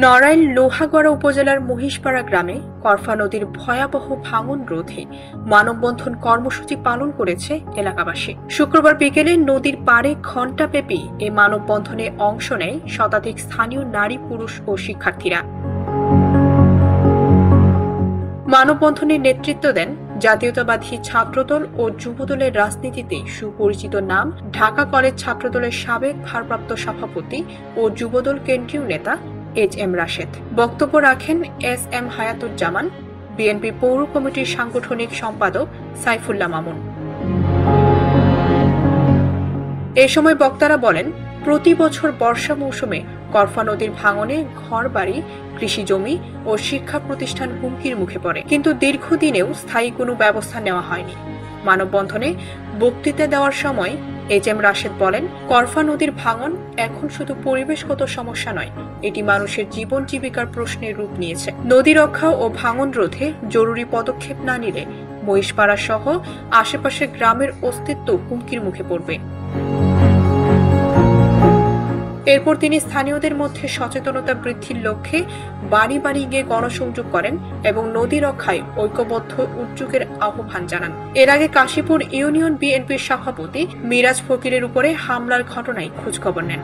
নড়াইল লোহাগড়া উপজেলার মহিষপাড়া গ্রামে করফা নদীর ভয়াবহ ভাঙন রোধে মানববন্ধন কর্মসূচি পালন করেছে এলাকাবাসী। শুক্রবার বিকেলে নদীর পাড়ে ঘণ্টাব্যাপী এই মানববন্ধনে অংশ নেয় শতাধিক স্থানীয় নারী, পুরুষ ও শিক্ষার্থীরা। মানববন্ধনে নেতৃত্ব দেন জাতীয়তাবাদী ছাত্রদল ও যুবদলের রাজনীতিতে সুপরিচিত নাম ঢাকা কলেজ ছাত্রদলের সাবেক ভারপ্রাপ্ত সভাপতি ও যুবদল কেন্দ্রীয় নেতা এইচ.এম. রাশেদ। বক্তব্য রাখেন এস.এম. হায়াতুজ্জামান, বিএনপি পৌর কমিটির সাংগঠনিক সম্পাদক সাইফুল্লাহ মামুন। এ সময় বক্তারা বলেন, প্রতি বছর বর্ষা মৌসুমে করফা নদীর ভাঙনে ঘরবাড়ি, কৃষিজমি ও শিক্ষা প্রতিষ্ঠান হুমকির মুখে পড়ে, কিন্তু দীর্ঘদিনেও স্থায়ী কোনো ব্যবস্থা নেওয়া হয়নি। মানববন্ধনে বক্তৃতা দেওয়ার সময় এইচ.এম. রাশেদ বলেন, করফা নদীর ভাঙন এখন শুধু পরিবেশগত সমস্যা নয়, এটি মানুষের জীবন জীবিকার প্রশ্নের রূপ নিয়েছে। নদী রক্ষা ও ভাঙন রোধে জরুরি পদক্ষেপ না নিলে মহিষপাড়া সহ আশেপাশের গ্রামের অস্তিত্ব হুমকির মুখে পড়বে। এরপর তিনি স্থানীয়দের মধ্যে সচেতনতা বৃদ্ধির লক্ষ্যে বাড়ি বাড়ি গিয়ে গণসংযোগ করেন এবং নদী রক্ষায় ঐক্যবদ্ধ উদ্যোগের আহ্বান জানান। এর আগে কাশীপুর ইউনিয়ন বিএনপির সভাপতি মিরাজ ফকিরের উপরে হামলার ঘটনায় খোঁজখবর নেন।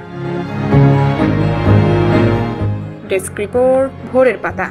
ডেস্ক রিপোর্ট, ভোরের পাতা।